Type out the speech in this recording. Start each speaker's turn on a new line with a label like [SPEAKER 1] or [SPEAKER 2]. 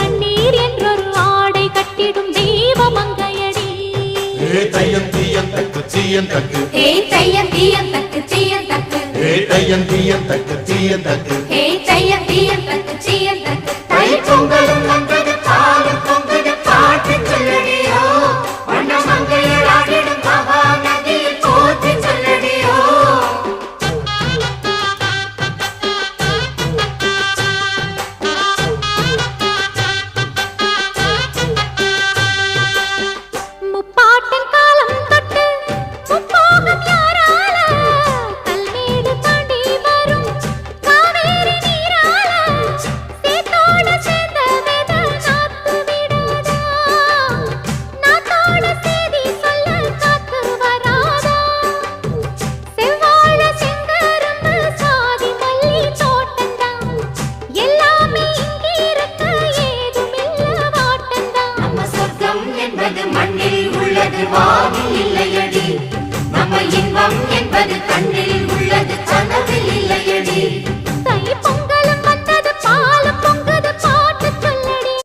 [SPEAKER 1] தண்ணீர் என்றொரு ஆடை கட்டிடும் தெய்வ மங்கையடி.
[SPEAKER 2] தையன் தீயன் தக்கு சீயன் தக்கு
[SPEAKER 1] தையன் தீயன் தக்கு சீயன் தக்கு
[SPEAKER 2] தையன் தீயன் தக்கு சீயன் தக்கு
[SPEAKER 1] தையன் தீயன் தக்கு சீயன் தக்கு.
[SPEAKER 2] தை பொங்கலும்